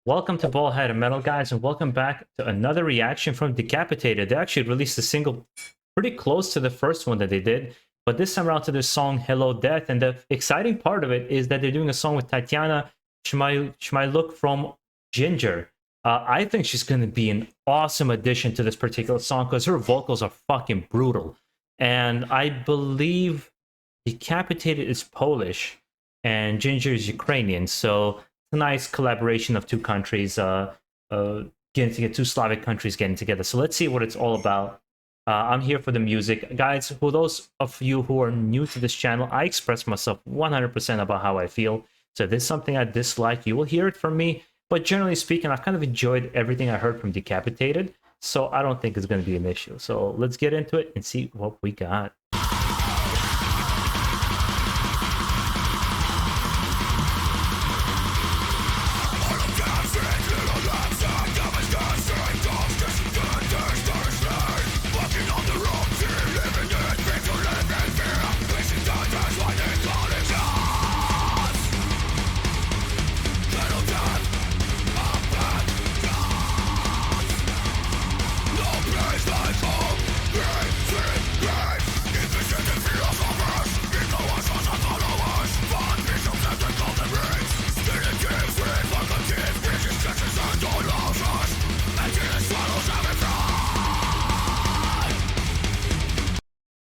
Welcome to BaldHeaded Metal, guys, and welcome back to another reaction from Decapitated. They actually released a single pretty close to the first one that they did, but this time around to the song Hello Death. And the exciting part of it is that they're doing a song with Tatiana Shmayluk from JINJER. I think she's going to be an awesome addition to this particular song because her vocals are fucking brutal. And I believe Decapitated is Polish and JINJER is Ukrainian, so a nice collaboration of two countries, getting together, two Slavic countries getting together. So let's see what it's all about. I'm here for the music. Guys, for those of you who are new to this channel, I express myself 100% about how I feel. So if there's something I dislike, you will hear it from me. But generally speaking, I've kind of enjoyed everything I heard from Decapitated, so I don't think it's going to be an issue. So let's get into it and see what we got.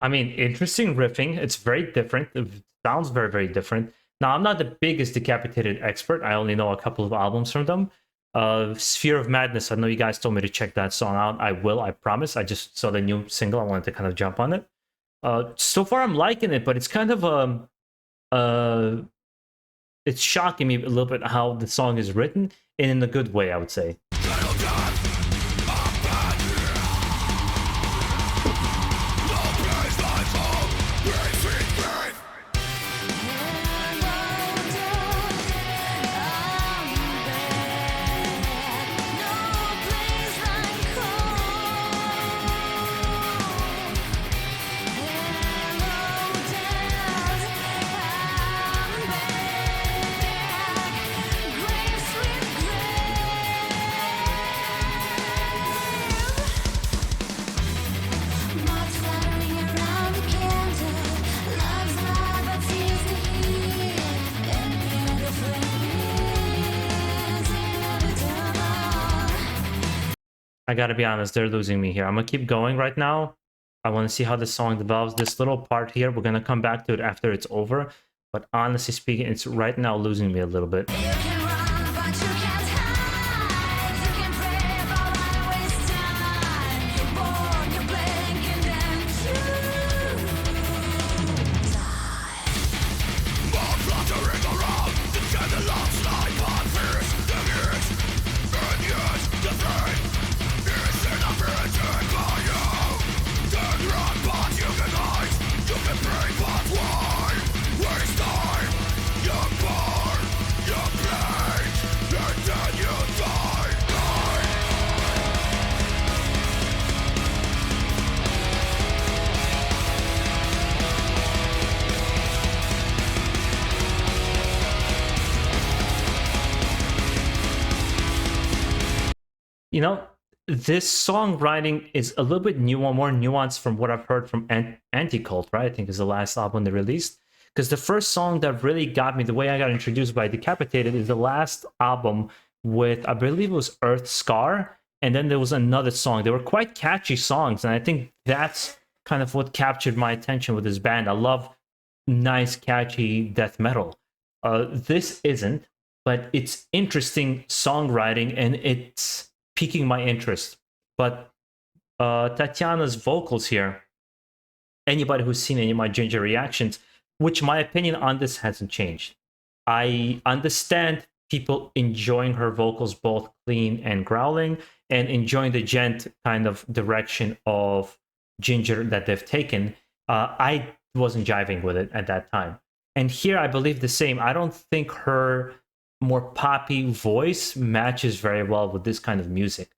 I mean, interesting riffing. It's very different. It sounds very, very different. Now, I'm not the biggest Decapitated expert. I only know a couple of albums from them. Sphere of Madness, I know you guys told me to check that song out. I will, I promise. I just saw the new single. I wanted to kind of jump on it. So far, I'm liking it, but it's kind of it's shocking me a little bit how the song is written, and in a good way, I would say. I gotta be honest, they're losing me here. I'm gonna keep going right now. I want to see how the song develops. This little part here, we're gonna come back to it after it's over. But honestly speaking, it's right now losing me a little bit. You know, this songwriting is a little bit more nuanced from what I've heard from Anti-Cult, right? I think is the last album they released. Because the first song that really got me, the way I got introduced by Decapitated, is the last album with, I believe it was Earth Scar, and then there was another song. They were quite catchy songs, and I think that's kind of what captured my attention with this band. I love nice, catchy death metal. This isn't, but it's interesting songwriting, and it's piquing my interest. But Tatiana's vocals here, anybody who's seen any of my JINJER reactions, which my opinion on this hasn't changed. I understand people enjoying her vocals both clean and growling, and enjoying the gent kind of direction of JINJER that they've taken. I wasn't jiving with it at that time. And here I believe the same. I don't think her more poppy voice matches very well with this kind of music.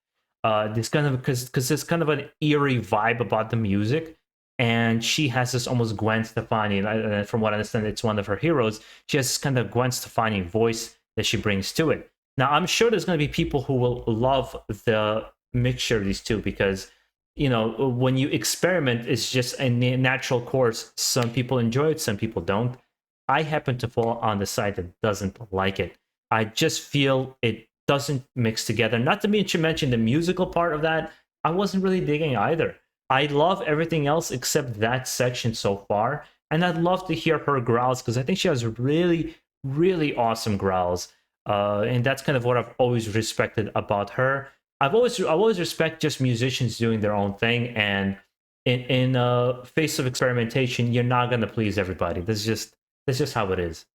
This kind of because there's kind of an eerie vibe about the music, and she has this almost Gwen Stefani. And from what I understand, it's one of her heroes. She has this kind of Gwen Stefani voice that she brings to it. Now, I'm sure there's going to be people who will love the mixture of these two because, you know, when you experiment, it's just a natural course. Some people enjoy it, some people don't. I happen to fall on the side that doesn't like it. I just feel it doesn't mix together. Not to mention the musical part of that, I wasn't really digging either. I love everything else except that section so far, and I'd love to hear her growls because I think she has really, really awesome growls. And that's kind of what I've always respected about her. I always respect just musicians doing their own thing, and in a face of experimentation, you're not gonna please everybody. That's just how it is.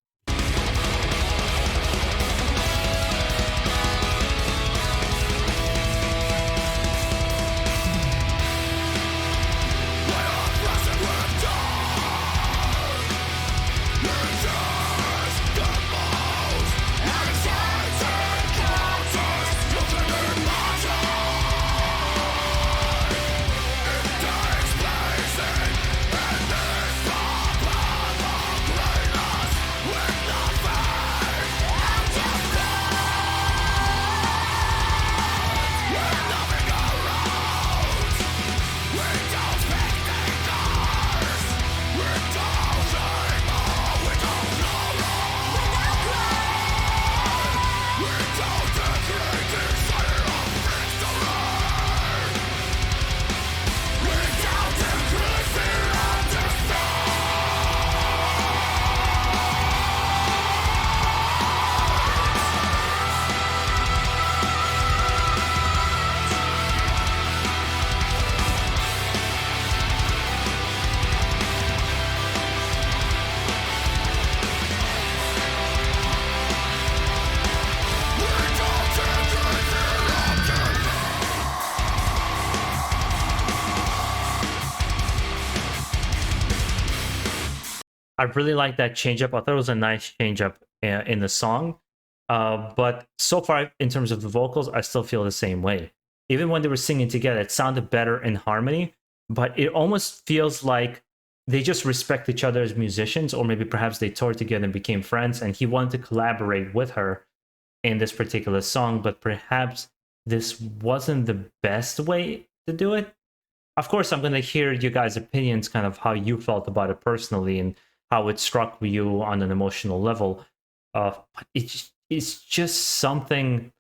I really like that change up. I thought it was a nice change up in the song. But so far, in terms of the vocals, I still feel the same way. Even when they were singing together, it sounded better in harmony, but it almost feels like they just respect each other as musicians, or maybe perhaps they toured together and became friends, and he wanted to collaborate with her in this particular song, but perhaps this wasn't the best way to do it. Of course, I'm going to hear you guys' opinions, kind of how you felt about it personally and how it struck you on an emotional level. But it's just something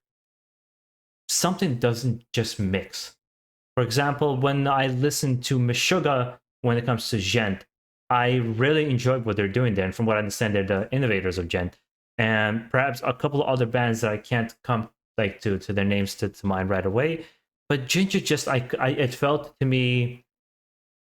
doesn't just mix. For example, when I listen to Meshuggah when it comes to Djent, I really enjoyed what they're doing there. And from what I understand, they're the innovators of Djent. And perhaps a couple of other bands that I can't come like to their names to mind right away. But JINJER just, it felt to me,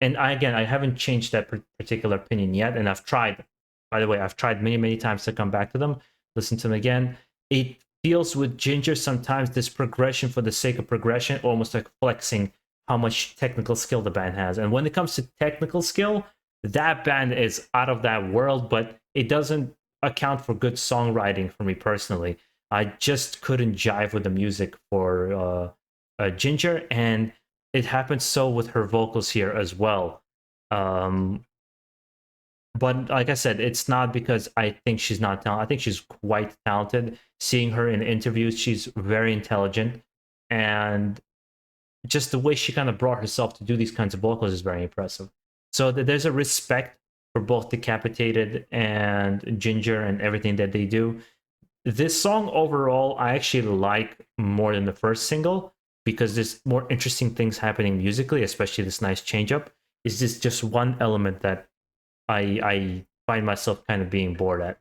and again, I haven't changed that particular opinion yet. And I've tried, by the way, I've tried many, many times to come back to them, listen to them again. It feels with JINJER sometimes this progression for the sake of progression, almost like flexing how much technical skill the band has. And when it comes to technical skill, that band is out of that world, but it doesn't account for good songwriting for me personally. I just couldn't jive with the music for JINJER, and it happens so with her vocals here as well. But like I said, it's not because I think she's not talented. I think she's quite talented. Seeing her in interviews, she's very intelligent, and just the way she kind of brought herself to do these kinds of vocals is very impressive. So there's a respect for both Decapitated and JINJER and everything that they do. This song overall, I actually like more than the first single because there's more interesting things happening musically, especially this nice change up. Is this just one element that I find myself kind of being bored at?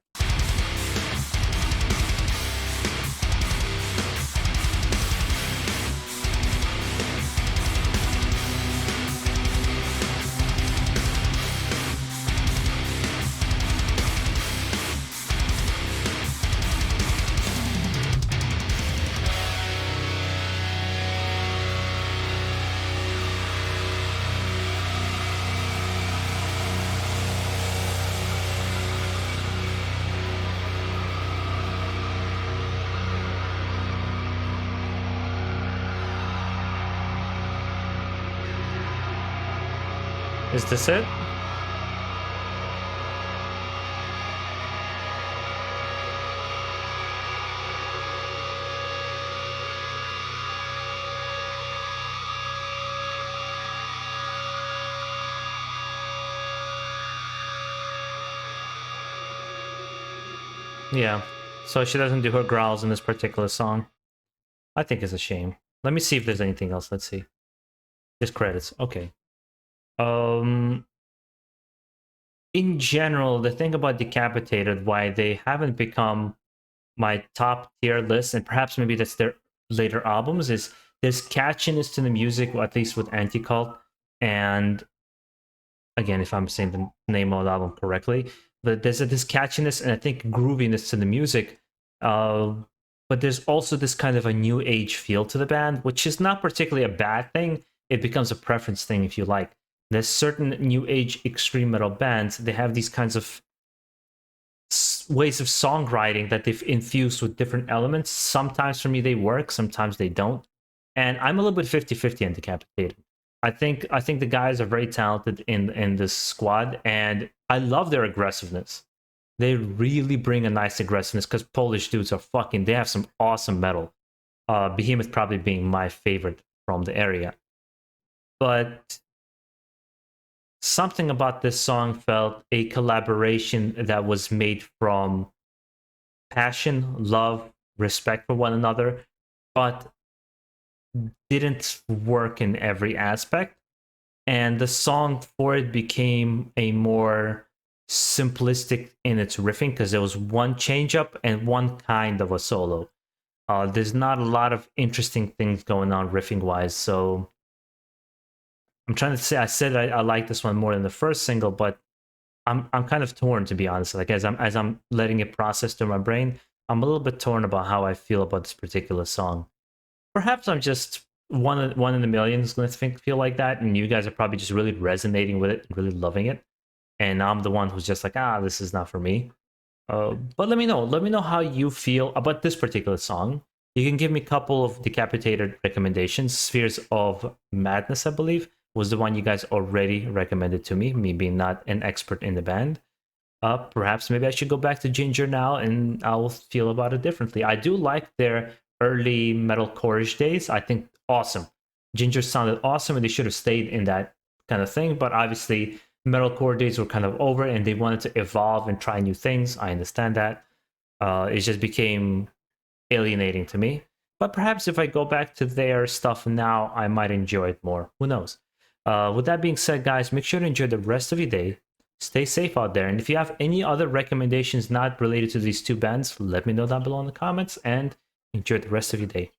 Is this it? Yeah. So she doesn't do her growls in this particular song. I think it's a shame. Let me see if there's anything else. Let's see. Just credits. Okay. Um in general, the thing about Decapitated, why they haven't become my top tier list, and perhaps maybe that's their later albums, is there's catchiness to the music, at least with Anti-Cult, and again, if I'm saying the name of the album correctly, but there's this catchiness and I think grooviness to the music. Uh, but there's also this kind of a new age feel to the band, which is not particularly a bad thing. It becomes a preference thing if you like. There's certain new age extreme metal bands, they have these kinds of ways of songwriting that they've infused with different elements. Sometimes for me they work, sometimes they don't. And I'm a little bit 50-50 on Decapitated. I think the guys are very talented in this squad, and I love their aggressiveness. They really bring a nice aggressiveness because Polish dudes are fucking. They have some awesome metal. Behemoth probably being my favorite from the area, but something about this song felt a collaboration that was made from passion, love, respect for one another, but didn't work in every aspect. And the song for it became a more simplistic in its riffing because there was one change up and one kind of a solo. There's not a lot of interesting things going on riffing wise. So I'm trying to say, I said I like this one more than the first single, but I'm kind of torn, to be honest. Like as I'm letting it process through my brain, I'm a little bit torn about how I feel about this particular song. Perhaps I'm just one in a million is going to feel like that, and you guys are probably just really resonating with it, really loving it, and I'm the one who's just like, this is not for me. But let me know. Let me know how you feel about this particular song. You can give me a couple of Decapitated recommendations. Spheres of Madness, I believe, was the one you guys already recommended to me. Me being not an expert in the band. Perhaps maybe I should go back to Ginger now and I'll feel about it differently. I do like their early metalcore days. I think awesome. Ginger sounded awesome and they should have stayed in that kind of thing, but obviously metalcore days were kind of over and they wanted to evolve and try new things. I understand that. It just became alienating to me. But perhaps if I go back to their stuff now, I might enjoy it more. Who knows? With that being said, guys, make sure to enjoy the rest of your day. Stay safe out there. And if you have any other recommendations not related to these two bands, let me know down below in the comments and enjoy the rest of your day.